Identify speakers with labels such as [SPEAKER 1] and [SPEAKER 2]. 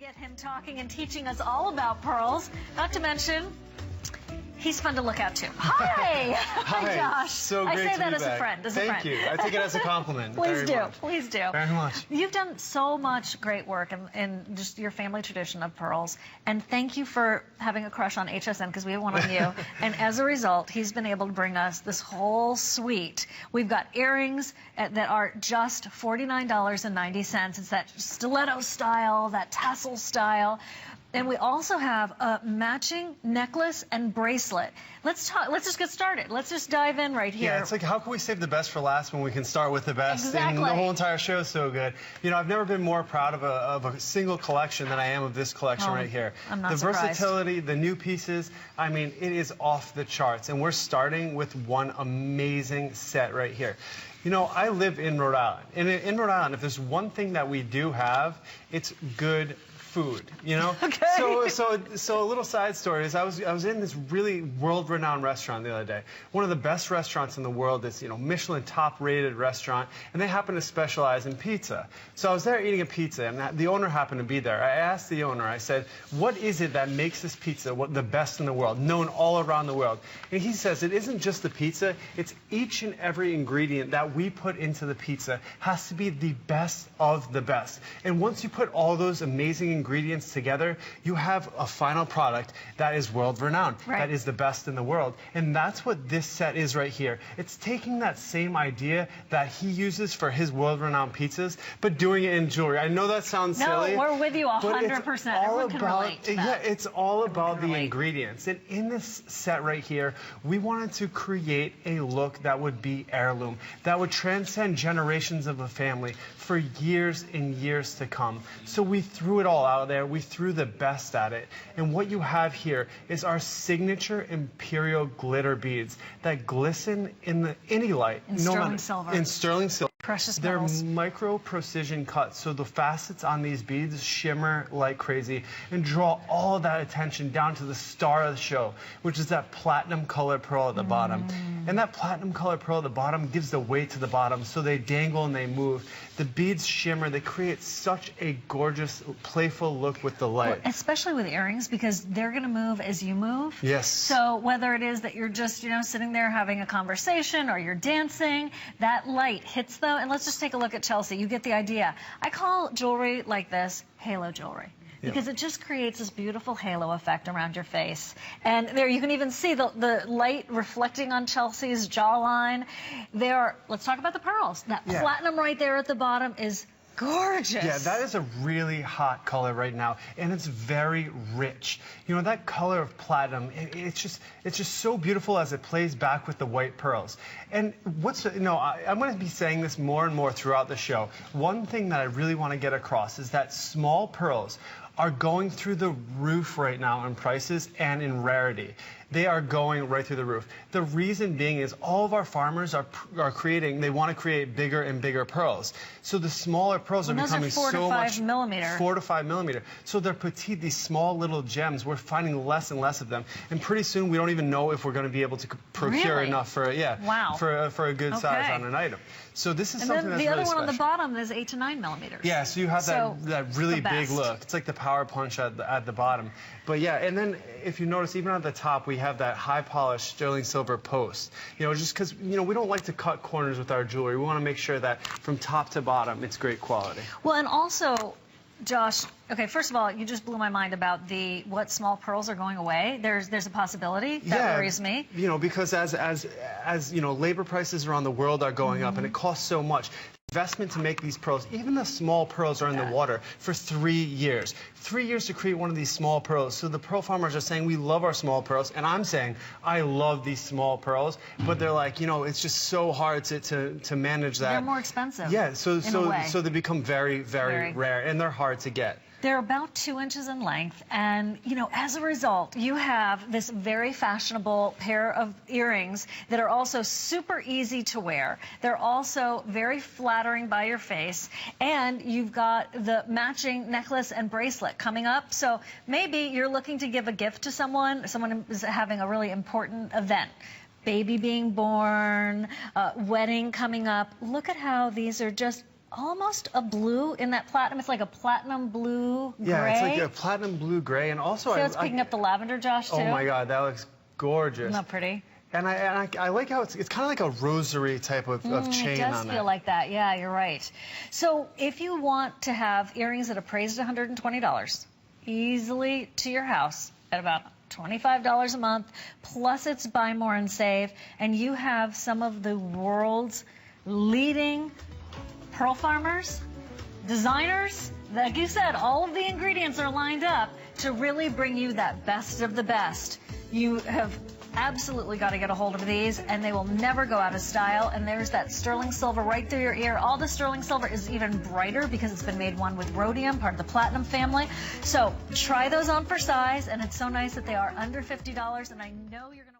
[SPEAKER 1] Get him talking and teaching us all about pearls. Not to mention, he's fun to look at too. Hi! Hi, Josh.
[SPEAKER 2] So great
[SPEAKER 1] I say
[SPEAKER 2] to
[SPEAKER 1] that
[SPEAKER 2] be
[SPEAKER 1] as
[SPEAKER 2] back.
[SPEAKER 1] a friend.
[SPEAKER 2] Thank you. I take it as a compliment.
[SPEAKER 1] Please
[SPEAKER 2] Very
[SPEAKER 1] do.
[SPEAKER 2] much.
[SPEAKER 1] Please do.
[SPEAKER 2] Very much.
[SPEAKER 1] You've done so much great work in just your family tradition of pearls. And thank you for having a crush on HSN, because we have one on you. And as a result, he's been able to bring us this whole suite. We've got earrings that are just $49.90. It's that stiletto style, that tassel style. And we also have a matching necklace and bracelet. Let's just get started. Let's just dive in right here.
[SPEAKER 2] Yeah, it's like, how can we save the best for last when we can start with the best?
[SPEAKER 1] Exactly.
[SPEAKER 2] And the whole entire show is so good. You know, I've never been more proud of a single collection than I am of this collection right here.
[SPEAKER 1] I'm not
[SPEAKER 2] the
[SPEAKER 1] surprised.
[SPEAKER 2] Versatility, the new pieces, I mean, it is off the charts. And we're starting with one amazing set right here. You know, I live in Rhode Island. And in Rhode Island, if there's one thing that we do have, it's good food, you know?
[SPEAKER 1] Okay.
[SPEAKER 2] So a little side story is I was in this really world-renowned restaurant the other day. One of the best restaurants in the world. This, you know, Michelin top-rated restaurant, and they happen to specialize in pizza. So I was there eating a pizza, and the owner happened to be there. I asked the owner, I said, what is it that makes this pizza the best in the world, known all around the world? And he says, it isn't just the pizza, it's each and every ingredient that we put into the pizza has to be the best of the best. And once you put all those amazing ingredients together, you have a final product that is world-renowned, that is the best in the world. And that's what this set is right here. It's taking that same idea that he uses for his world-renowned pizzas, but doing it in jewelry. I know that sounds silly.
[SPEAKER 1] No, we're with you 100%. Everyone can relate to that.
[SPEAKER 2] Yeah, it's all about the ingredients. And in this set right here, we wanted to create a look that would be heirloom, that would transcend generations of a family for years and years to come. So we threw it all out there. We threw the best at it. And what you have here is our signature Imperial glitter beads that glisten in any light.
[SPEAKER 1] In sterling silver.
[SPEAKER 2] In sterling silver.
[SPEAKER 1] Precious
[SPEAKER 2] They're
[SPEAKER 1] metals.
[SPEAKER 2] micro precision cuts, so the facets on these beads shimmer like crazy and draw all that attention down to the star of the show, which is that platinum color pearl at the bottom. And that platinum color pearl at the bottom gives the weight to the bottom, so they dangle and they move. The beads shimmer. They create such a gorgeous, playful look with the light.
[SPEAKER 1] Well, especially with earrings, because they're going to move as you move.
[SPEAKER 2] Yes.
[SPEAKER 1] So whether it is that you're just, you know, sitting there having a conversation or you're dancing, that light hits them. And let's just take a look at Chelsea. You get the idea. I call jewelry like this halo jewelry. Because it just creates this beautiful halo effect around your face. And there you can even see the light reflecting on Chelsea's jawline. Let's talk about the pearls. That platinum right there at the bottom is gorgeous.
[SPEAKER 2] Yeah, that is a really hot color right now, and it's very rich. You know, that color of platinum, it's just so beautiful as it plays back with the white pearls. And I'm going to be saying this more and more throughout the show. One thing that I really want to get across is that small pearls are going through the roof right now in prices and in rarity. They are going right through the roof. The reason being is all of our farmers are creating, they want to create bigger and bigger pearls. So the smaller pearls are becoming so much...
[SPEAKER 1] 4 to 5 millimeter.
[SPEAKER 2] 4 to 5 millimeter. So they're petite, these small little gems. We're finding less and less of them. And pretty soon we don't even know if we're going to be able to procure enough for, for a good size on an item. So this is something that's really special.
[SPEAKER 1] And then the other one on the bottom is 8 to 9 millimeters.
[SPEAKER 2] Yeah, so you have that really big look. It's like the power punch at the bottom. But yeah, and then if you notice, even at the top, we have that high polished sterling silver post. You know, just because, you know, we don't like to cut corners with our jewelry. We want to make sure that from top to bottom, it's great quality.
[SPEAKER 1] Well, and also, Josh, okay, first of all, you just blew my mind about what small pearls are going away. There's a possibility that worries me.
[SPEAKER 2] You know, because as you know, labor prices around the world are going up, and it costs so much. Investment to make these pearls, even the small pearls are in the water for 3 years. 3 years to create one of these small pearls. So the pearl farmers are saying, we love our small pearls. And I'm saying, I love these small pearls. But they're like, you know, it's just so hard to manage that.
[SPEAKER 1] They're more expensive.
[SPEAKER 2] Yeah, so they become very, very rare. And they're hard to get.
[SPEAKER 1] They're about 2 inches in length, and, you know, as a result, you have this very fashionable pair of earrings that are also super easy to wear. They're also very flattering by your face, and you've got the matching necklace and bracelet coming up. So maybe you're looking to give a gift to someone is having a really important event. Baby being born, wedding coming up. Look at how these are just almost a blue in that platinum. It's like a platinum blue gray.
[SPEAKER 2] Yeah, it's like a platinum blue gray, and also
[SPEAKER 1] See how it's picking up the lavender, Josh, too?
[SPEAKER 2] Oh my God, that looks gorgeous.
[SPEAKER 1] Isn't that pretty?
[SPEAKER 2] And I like how it's kind of like a rosary type of chain on it.
[SPEAKER 1] It does feel like that. Yeah, you're right. So if you want to have earrings that appraised at $120 easily to your house at about $25 a month, plus it's buy more and save, and you have some of the world's leading pearl farmers, designers, like you said, all of the ingredients are lined up to really bring you that best of the best. You have absolutely got to get a hold of these, and they will never go out of style. And there's that sterling silver right through your ear. All the sterling silver is even brighter because it's been made one with rhodium, part of the platinum family. So try those on for size, and it's so nice that they are under $50, and I know you're going to